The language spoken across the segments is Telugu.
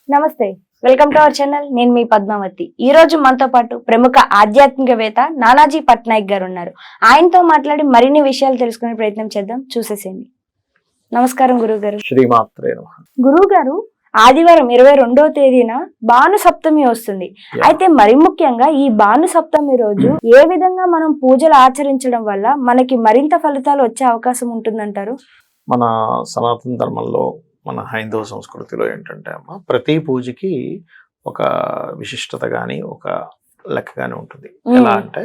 నమస్తే, వెల్కమ్ టు అవర్ ఛానల్. నేను మీ పద్మావతి. ఈ రోజు మనతో పాటు ప్రముఖ ఆధ్యాత్మికవేత్త నానాజీ పట్నాయక్ గారు ఉన్నారు. ఆయనతో మాట్లాడి మరిన్ని విషయాలు తెలుసుకునే ప్రయత్నం చేద్దాం. చూసేసేయండి. నమస్కారం గురువు గారు. శ్రీమాత్రే నమః. గురువు గారు, ఆదివారం 22వ తేదీన భాను సప్తమి వస్తుంది. అయితే మరి ముఖ్యంగా ఈ భాను సప్తమి రోజు ఏ విధంగా మనం పూజలు ఆచరించడం వల్ల మనకి మరింత ఫలితాలు వచ్చే అవకాశం ఉంటుందంటారు? మన సనాతన ధర్మంలో, మన హైందవ సంస్కృతిలో ఏంటంటే అమ్మ, ప్రతి పూజకి ఒక విశిష్టత కానీ ఒక లెక్క కానీ ఉంటుంది. ఎలా అంటే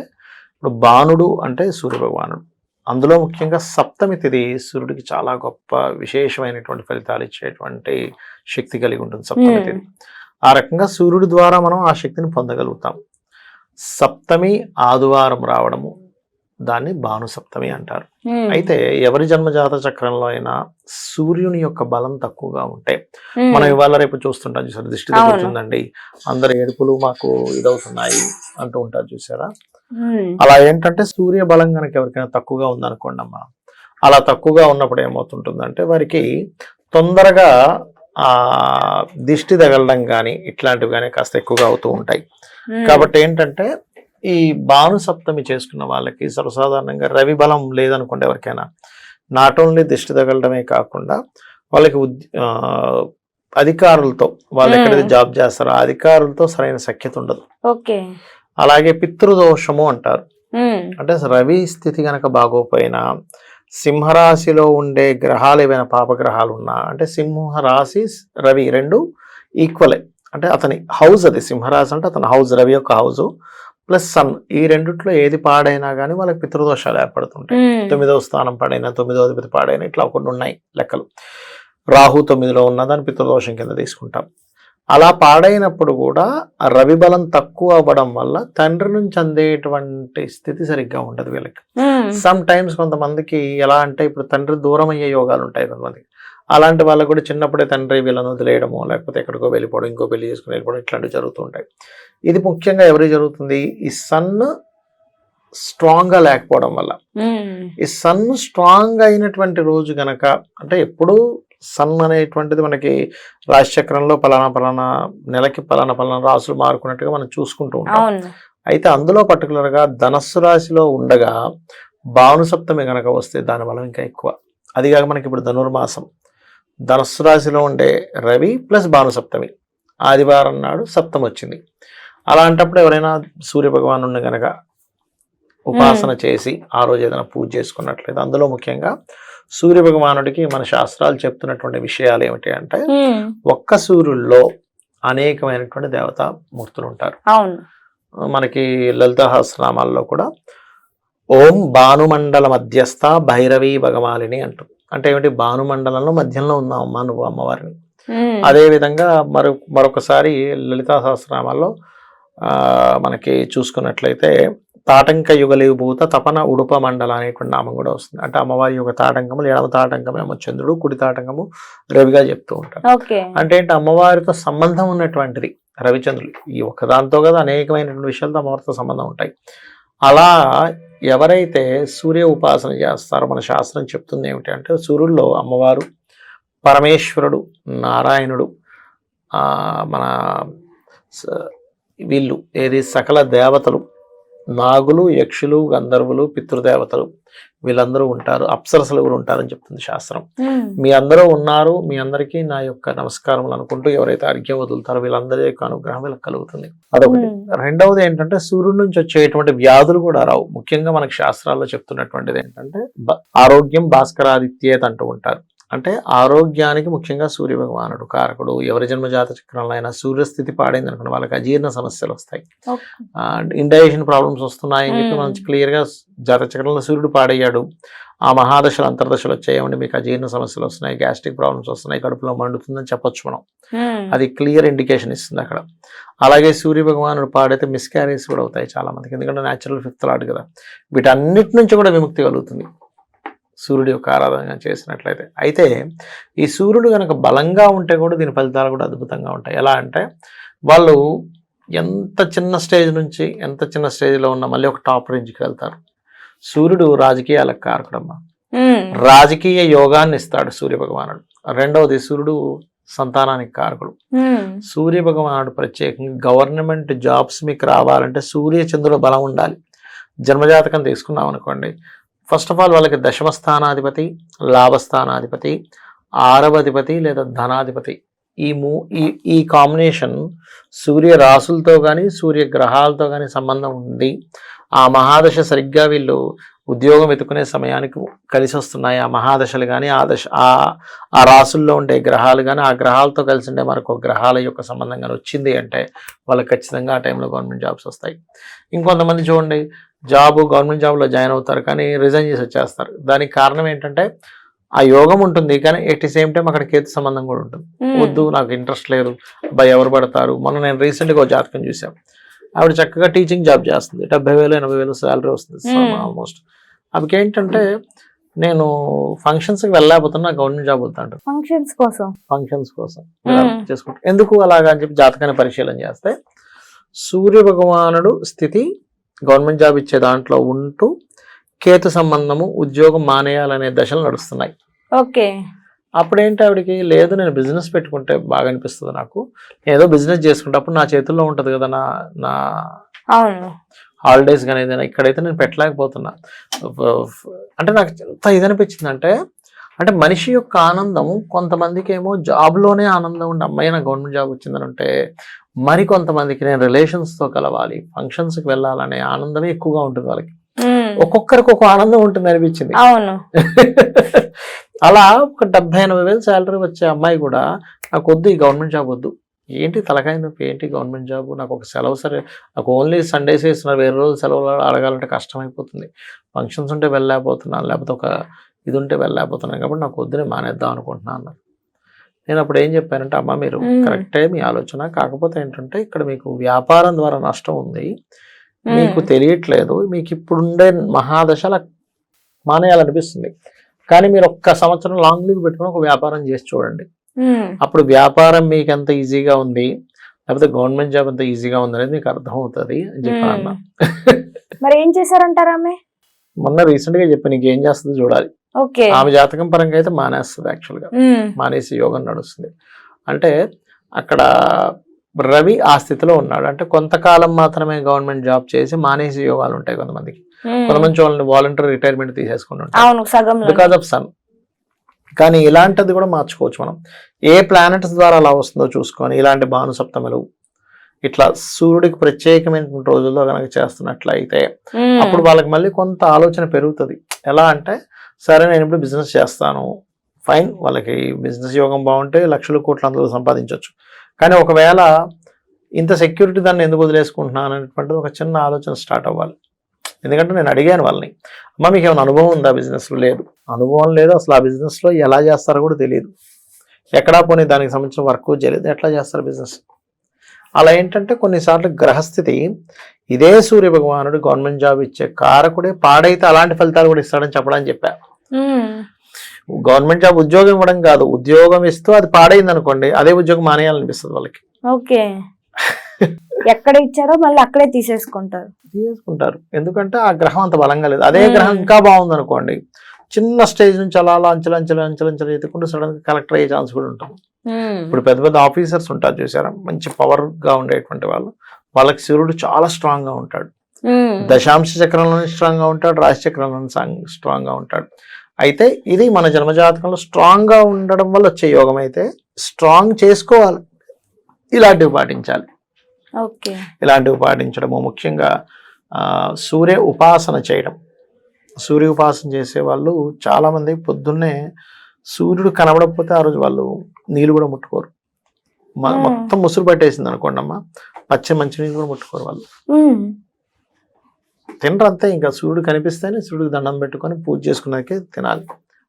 ఇప్పుడు భానుడు అంటే సూర్య భగవానుడు, అందులో ముఖ్యంగా సప్తమి తిథి సూర్యుడికి చాలా గొప్ప విశేషమైనటువంటి ఫలితాలు ఇచ్చేటువంటి శక్తి కలిగి ఉంటుంది సప్తమి తిథి. ఆ రకంగా సూర్యుడి ద్వారా మనం ఆ శక్తిని పొందగలుగుతాం. సప్తమి ఆదివారం రావడము, దాన్ని భాను సప్తమి అంటారు. అయితే ఎవరి జన్మజాత చక్రంలో అయినా సూర్యుని యొక్క బలం తక్కువగా ఉంటే, మనం ఇవాళ రేపు చూస్తుంటాం చూసారా, దిష్టి తగ్గుతుందండి, అందరు ఏడుపులు మాకు ఇదవుతున్నాయి అంటూ ఉంటారు చూసారా. అలా ఏంటంటే సూర్య బలం కనుక ఎవరికైనా తక్కువగా ఉందనుకోండి అమ్మా, అలా తక్కువగా ఉన్నప్పుడు ఏమవుతుంటుందంటే వారికి తొందరగా దిష్టి తగలడం కానీ ఇట్లాంటివి కానీ కాస్త ఎక్కువగా అవుతూ ఉంటాయి. కాబట్టి ఏంటంటే ఈ భాను సప్తమి చేసుకున్న వాళ్ళకి సర్వసాధారణంగా రవి బలం లేదనుకోండి ఎవరికైనా, నాట్ ఓన్లీ దిష్టి తగలడమే కాకుండా వాళ్ళకి అధికారులతో, వాళ్ళు ఎక్కడైతే జాబ్ చేస్తారో ఆ అధికారులతో సరైన సఖ్యత ఉండదు. అలాగే పితృదోషము అంటారు. అంటే రవి స్థితి గనక బాగోపోయినా, సింహరాశిలో ఉండే గ్రహాలు ఏవైనా పాపగ్రహాలు ఉన్నా, అంటే సింహరాశి రవి రెండు ఈక్వలే, అంటే అతని హౌస్, అది సింహరాశి అంటే అతని హౌస్, రవి యొక్క హౌస్ ప్లస్ సన్, ఈ రెండిట్లో ఏది పాడైనా కానీ వాళ్ళకి పితృదోషాలు ఏర్పడుతుంటాయి. 9వ స్థానం పాడైనా, 9వ అధిపతి పాడైనా, ఇట్లా కొన్ని ఉన్నాయి లెక్కలు. రాహు 9లో ఉన్న దాన్ని పితృదోషం కింద తీసుకుంటాం. అలా పాడైనప్పుడు కూడా ఆ రవి బలం తక్కువ అవ్వడం వల్ల తండ్రి నుంచి అందేటువంటి స్థితి సరిగ్గా ఉండదు వీళ్ళకి. సమ్ టైమ్స్ కొంతమందికి ఎలా అంటే, ఇప్పుడు తండ్రి దూరం అయ్యే యోగాలు ఉంటాయి కొంతమందికి. అలాంటి వాళ్ళకు కూడా చిన్నప్పుడే తండ్రి వీళ్ళని వదిలేయడము, లేకపోతే ఎక్కడికో వెళ్ళిపోవడం, ఇంకో పెళ్లి చేసుకుని వెళ్ళిపోవడం, ఇట్లాంటివి జరుగుతూ ఉంటాయి. ఇది ముఖ్యంగా ఎవరికి జరుగుతుంది? ఈ సన్ స్ట్రాంగ్ గా లేకపోవడం వల్ల. ఈ సన్ స్ట్రాంగ్ అయినటువంటి రోజు గనక, అంటే ఎప్పుడు సన్ అనేటువంటిది మనకి రాశిచక్రంలో పలానా నెలకి పలానా రాసులు మారుకున్నట్టుగా మనం చూసుకుంటూ ఉంటాం. అయితే అందులో పర్టికులర్ గా ధనస్సు రాశిలో ఉండగా భాను సప్తమి గనక వస్తే దాని బలం ఇంకా ఎక్కువ. అదిగాక మనకి ఇప్పుడు ధనుర్మాసం, ధనస్సు రాశిలో ఉండే రవి ప్లస్ భాను సప్తమి, ఆదివారం నాడు సప్తమి వచ్చింది. అలాంటప్పుడు ఎవరైనా సూర్య భగవాను గనక ఉపాసన చేసి ఆ రోజు ఏదైనా పూజ చేసుకున్నట్లయితే, అందులో ముఖ్యంగా సూర్య భగవానుడికి మన శాస్త్రాలు చెప్తున్నటువంటి విషయాలు ఏమిటి అంటే, ఒక్క సూర్యుల్లో అనేకమైనటువంటి దేవతా మూర్తులు ఉంటారు. మనకి లలితా సహస్రనామాల్లో కూడా ఓం భానుమండల మధ్యస్థ భైరవీ భగమాలిని అంటుంది. అంటే ఏమిటి? భానుమండలంలో మధ్యంలో ఉన్నాం అమ్మా నువ్వు అమ్మవారిని. అదే విధంగా మరొకసారి లలితా సహస్రనామాల్లో మనకి చూసుకున్నట్లయితే తాటంక యుగలిభూత తపన ఉడుప మండల అనేటువంటి నామం కూడా వస్తుంది. అంటే అమ్మవారి యొక్క తాటంకములు, ఎడమ తాటంకమేమో చంద్రుడు, కుడి తాటంకము రవిగా చెప్తూ ఉంటారు. అంటే ఏంటి? అమ్మవారితో సంబంధం ఉన్నటువంటిది రవిచంద్రులు. ఈ ఒక్కదాంతో కదా అనేకమైనటువంటి విషయాలతో అమ్మవారితో సంబంధం ఉంటాయి. అలా ఎవరైతే సూర్య ఉపాసన చేస్తారో మన శాస్త్రం చెప్తుంది ఏమిటి అంటే, సూర్యుల్లో అమ్మవారు, పరమేశ్వరుడు, నారాయణుడు, మన వీళ్ళు ఏది సకల దేవతలు, నాగులు, యక్షులు, గంధర్వులు, పితృదేవతలు వీళ్ళందరూ ఉంటారు. అప్సరసలు కూడా ఉంటారని చెప్తుంది శాస్త్రం. మీ అందరూ ఉన్నారు, మీ అందరికీ నా యొక్క నమస్కారములు అనుకుంటూ ఎవరైతే అర్ఘ్యం వదులుతారో వీళ్ళందరి యొక్క అనుగ్రహం వీళ్ళకి కలుగుతుంది. అదొకటి. రెండవది ఏంటంటే, సూర్యుడి నుంచి వచ్చేటువంటి వ్యాధులు కూడా రావు. ముఖ్యంగా మనకి శాస్త్రాల్లో చెప్తున్నటువంటిది ఏంటంటే, ఆరోగ్యం భాస్కరాదిత్యేత్ అంటూ ఉంటారు. అంటే ఆరోగ్యానికి ముఖ్యంగా సూర్య భగవానుడు కారకుడు. ఎవరి జన్మజాత చక్రంలో అయినా సూర్యస్థితి పాడైంది అనుకోండి, వాళ్ళకి అజీర్ణ సమస్యలు వస్తాయి, ఇండైజెషన్ ప్రాబ్లమ్స్ వస్తున్నాయని చెప్పి మనం క్లియర్గా జాతక చక్రంలో సూర్యుడు పాడయ్యాడు, ఆ మహాదశలు అంతర్దశలు వచ్చాయేమండి మీకు అజీర్ణ సమస్యలు వస్తున్నాయి, గ్యాస్ట్రిక్ ప్రాబ్లమ్స్ వస్తున్నాయి, కడుపులో మండుతుందని చెప్పొచ్చు మనం. అది క్లియర్ ఇండికేషన్ ఇస్తుంది అక్కడ. అలాగే సూర్య భగవానుడు పాడైతే మిస్క్యారేజ్ కూడా అవుతాయి చాలా మందికి, ఎందుకంటే న్యాచురల్ ఫిఫ్త్ లార్డ్ కదా. వీటన్నిటి నుంచి కూడా విముక్తి కలుగుతుంది సూర్యుడి యొక్క ఆరాధన చేసినట్లయితే. అయితే ఈ సూర్యుడు కనుక బలంగా ఉంటే కూడా దీని ఫలితాలు కూడా అద్భుతంగా ఉంటాయి. ఎలా అంటే, వాళ్ళు ఎంత చిన్న స్టేజ్ నుంచి ఎంత చిన్న స్టేజ్లో ఉన్నా మళ్ళీ ఒక టాప్ రేంజ్కి వెళ్తారు. సూర్యుడు రాజకీయాలకు కారకుడమ్మా. రాజకీయ యోగాన్ని ఇస్తాడు సూర్య భగవానుడు. రెండవది, సూర్యుడు సంతానానికి కారకుడు. సూర్య భగవానుడు ప్రత్యేకంగా గవర్నమెంట్ జాబ్స్ మీకు రావాలంటే సూర్య చంద్రుల బలం ఉండాలి. జన్మజాతకం తీసుకున్నాం అనుకోండి, ఫస్ట్ ఆఫ్ ఆల్ వాళ్ళకి దశమ స్థానాధిపతి, లాభస్థానాధిపతి, 6వ అధిపతి లేదా ధనాధిపతి, ఈ కాంబినేషన్ సూర్య రాసులతో కానీ సూర్య గ్రహాలతో కానీ సంబంధం ఉంది. ఆ మహాదశ సరిగ్గా వీళ్ళు ఉద్యోగం వెతుకునే సమయానికి కలిసి వస్తున్నాయి. ఆ మహాదశలు కానీ ఆ రాసుల్లో ఉండే గ్రహాలు కానీ ఆ గ్రహాలతో కలిసి ఉండే మరొక గ్రహాల యొక్క సంబంధం కానీ వచ్చింది అంటే వాళ్ళకి ఖచ్చితంగా ఆ టైంలో గవర్నమెంట్ జాబ్స్ వస్తాయి. ఇంకొంతమంది చూడండి, గవర్నమెంట్ జాబ్లో జాయిన్ అవుతారు కానీ రిజైన్ చేసి వచ్చేస్తారు. దానికి కారణం ఏంటంటే ఆ యోగం ఉంటుంది కానీ ఎట్ ది సేమ్ టైం అక్కడ కేతు సంబంధం కూడా ఉంటుంది. వద్దు, నాకు ఇంట్రెస్ట్ లేదు, ఎవరు పడతారు. నేను రీసెంట్గా ఒక జాతకం చూసాం. ఆవిడ చక్కగా టీచింగ్ జాబ్ చేస్తుంది, 70,000 80,000 శాలరీ వస్తుంది ఆల్మోస్ట్. అవికి ఏంటంటే నేను ఫంక్షన్స్కి వెళ్ళలేకపోతున్నా, గవర్నమెంట్ జాబ్ వద్దాంట. ఫంక్షన్స్ కోసం చేసుకుంటా. ఎందుకు అలాగా అని చెప్పి జాతకాన్ని పరిశీలన చేస్తే సూర్య భగవానుడు స్థితి గవర్నమెంట్ జాబ్ ఇచ్చే దాంట్లో ఉంటూ కేతు సంబంధము ఉద్యోగం మానేయాలనే దశలు నడుస్తున్నాయి. ఓకే. అప్పుడేంటి ఆవిడకి, లేదు నేను బిజినెస్ పెట్టుకుంటే బాగా అనిపిస్తుంది, నాకు ఏదో బిజినెస్ చేసుకుంటే అప్పుడు నా చేతుల్లో ఉంటుంది కదా నా హాలిడేస్ కానీ ఏదైనా. ఇక్కడైతే నేను పెట్టలేకపోతున్నా. అంటే నాకు ఎంత ఇది అనిపించిందంటే, అంటే మనిషి యొక్క ఆనందం కొంతమందికి ఏమో జాబ్లోనే ఆనందం ఉండి అమ్మాయి నాకు గవర్నమెంట్ జాబ్ వచ్చిందని అంటే, మరి కొంతమందికి నేను రిలేషన్స్తో కలవాలి, ఫంక్షన్స్కి వెళ్ళాలనే ఆనందమే ఎక్కువగా ఉంటుంది వాళ్ళకి. ఒక్కొక్కరికి ఒక ఆనందం ఉంటుంది అనిపించింది. అలా ఒక 70,000-80,000 శాలరీ వచ్చే అమ్మాయి కూడా నాకు వద్దు, ఈ గవర్నమెంట్ జాబ్ వద్దు. ఏంటి తలకాయ నొప్పి, ఏంటి గవర్నమెంట్ జాబ్, నాకు ఒక సెలవు సరే, నాకు ఓన్లీ సండేస్ ఇస్తున్నారు, వేరే రోజు సెలవులు అడగాలంటే కష్టమైపోతుంది, ఫంక్షన్స్ ఉంటే వెళ్ళలేకపోతున్నాను, లేకపోతే ఒక ఇది ఉంటే వెళ్ళలేకపోతున్నాను, కాబట్టి నాకు వద్దు, నేను మానేద్దాం అనుకుంటున్నాను అన్నారు. నేను అప్పుడు ఏం చెప్పానంటే, అమ్మ మీరు కరెక్టే మీ ఆలోచన, కాకపోతే ఏంటంటే ఇక్కడ మీకు వ్యాపారం ద్వారా నష్టం ఉంది, మీకు తెలియట్లేదు, మీకు ఇప్పుడుండే మహాదశ మానేయాలనిపిస్తుంది, కానీ మీరు ఒక్క సంవత్సరం లాంగ్ లీవ్ పెట్టుకుని ఒక వ్యాపారం చేసి చూడండి, అప్పుడు వ్యాపారం మీకు ఎంత ఈజీగా ఉంది లేకపోతే గవర్నమెంట్ జాబ్ ఎంత ఈజీగా ఉంది అనేది మీకు అర్థం అవుతుంది అని చెప్పాను. మరి ఏం చేశారంటారా? మొన్న రీసెంట్ గా చెప్పి నీకు ఏం చేస్తుందో చూడాలి. ఆమె జాతకం పరంగా అయితే మానేస్తుంది, యాక్చువల్ గా మానేసి యోగం నడుస్తుంది. అంటే అక్కడ రవి ఆ స్థితిలో ఉన్నాడు అంటే కొంతకాలం మాత్రమే గవర్నమెంట్ జాబ్ చేసి మానేసి యోగాలు ఉంటాయి కొంతమందికి. కొంతమంది వాళ్ళని వాలంటరీ రిటైర్మెంట్ తీసేసుకుంటారు బికాస్ ఆఫ్ సన్. కానీ ఇలాంటిది కూడా మార్చుకోవచ్చు మనం. ఏ ప్లానెట్స్ ద్వారా అలా వస్తుందో చూసుకొని ఇలాంటి భాను సప్తములు ఇట్లా సూర్యుడికి ప్రత్యేకమైన రోజుల్లో కనుక చేస్తున్నట్లయితే అప్పుడు వాళ్ళకి మళ్ళీ కొంత ఆలోచన పెరుగుతుంది. ఎలా అంటే, సరే నేను ఇప్పుడు బిజినెస్ చేస్తాను, ఫైన్, వాళ్ళకి బిజినెస్ యోగం బాగుంటే లక్షల కోట్ల అందులో సంపాదించవచ్చు. కానీ ఒకవేళ ఇంత సెక్యూరిటీ దాన్ని ఎందుకు వదిలేసుకుంటున్నాను అనేటువంటిది ఒక చిన్న ఆలోచన స్టార్ట్ అవ్వాలి. ఎందుకంటే నేను అడిగాను వాళ్ళని, అమ్మ మీకు ఏమైనా అనుభవం ఉందా బిజినెస్లో? లేదు. అనుభవం లేదు, అసలు ఆ బిజినెస్లో ఎలా చేస్తారో కూడా తెలియదు, ఎక్కడా పోనీ దానికి సంబంధించిన వర్క్ చేయలేదు, ఎట్లా చేస్తారు బిజినెస్? అలా ఏంటంటే కొన్నిసార్లు గ్రహస్థితి ఇదే సూర్య భగవానుడు గవర్నమెంట్ జాబ్ ఇచ్చే కారకుడే పాడైతే అలాంటి ఫలితాలు కూడా ఇస్తాడని చెప్పడానికి చెప్పా. గవర్నమెంట్ జాబ్ ఉద్యోగం ఇవ్వడం కాదు, ఉద్యోగం ఇస్తూ అది పాడైంది అనుకోండి, అదే ఉద్యోగం మానేయాలనిపిస్తుంది వాళ్ళకి. ఓకే. ఎక్కడ ఇచ్చారో మళ్ళీ అక్కడే తీసేసుకుంటారు. ఎందుకంటే ఆ గ్రహం అంత బలంగా లేదు. అదే గ్రహం ఇంకా బాగుంది అనుకోండి, చిన్న స్టేజ్ నుంచి అలా అంచెలంచెలు ఎత్తుకుంటూ సడన్ గా కలెక్టర్ అయ్యే ఛాన్స్ కూడా ఉంటుంది. ఇప్పుడు పెద్ద పెద్ద ఆఫీసర్స్ ఉంటారు చూసారా, మంచి పవర్ గా ఉండేటువంటి వాళ్ళు, వాళ్ళకి సూర్యుడు చాలా స్ట్రాంగ్ గా ఉంటాడు. దశాంశ చక్రంలోనే స్ట్రాంగ్ గా ఉంటాడు, రాశి చక్రంలోనే స్ట్రాంగ్ గా ఉంటాడు. అయితే ఇది మన జన్మజాతకంలో స్ట్రాంగ్ గా ఉండడం వల్ల వచ్చే యోగం. అయితే స్ట్రాంగ్ చేసుకోవాలి, ఇలాంటివి పాటించాలి. ఇలాంటివి పాటించడము, ముఖ్యంగా సూర్య ఉపాసన చేయడం. సూర్య ఉపాసన చేసే వాళ్ళు చాలా మంది పొద్దున్నే సూర్యుడు కనబడకపోతే ఆ రోజు వాళ్ళు నీళ్ళు కూడా ముట్టుకోరు. మొత్తం ముసురు పట్టేసింది అనుకోండి అమ్మ, మంచినీళ్ళు కూడా ముట్టుకోరు వాళ్ళు, తినరు అంతే. ఇంకా సూర్యుడు కనిపిస్తేనే సూర్యుడికి దండం పెట్టుకొని పూజ చేసుకున్నాకే తినాలి,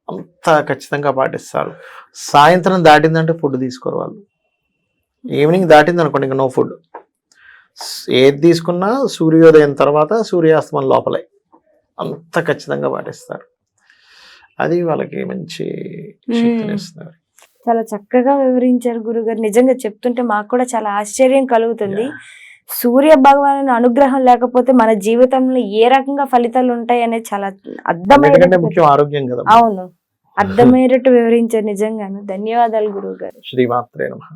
అంత ఖచ్చితంగా పాటిస్తారు. సాయంత్రం దాటిందంటే ఫుడ్ తీసుకోరు వాళ్ళు. ఈవినింగ్ దాటింది అనుకోండి ఇంకా నో ఫుడ్. ఏది తీసుకున్నా సూర్యోదయం తర్వాత సూర్యాస్తమం లోపలే, అంత ఖచ్చితంగా పాటిస్తారు. అది వాళ్ళకి మంచి శక్తిని ఇస్తున్నారు. చాలా చక్కగా వివరించారు గురుగారు. నిజంగా చెప్తుంటే మాకు కూడా చాలా ఆశ్చర్యం కలుగుతుంది. సూర్య భగవాను అనుగ్రహం లేకపోతే మన జీవితంలో ఏ రకంగా ఫలితాలు ఉంటాయి అనేది చాలా అర్థమైంది. ముఖ్యం ఆరోగ్యం కదా. అవును. అర్థమయ్యేటట్టు వివరించారు. నిజంగాను ధన్యవాదాలు గురువు గారు. శ్రీమాత్రే నమః.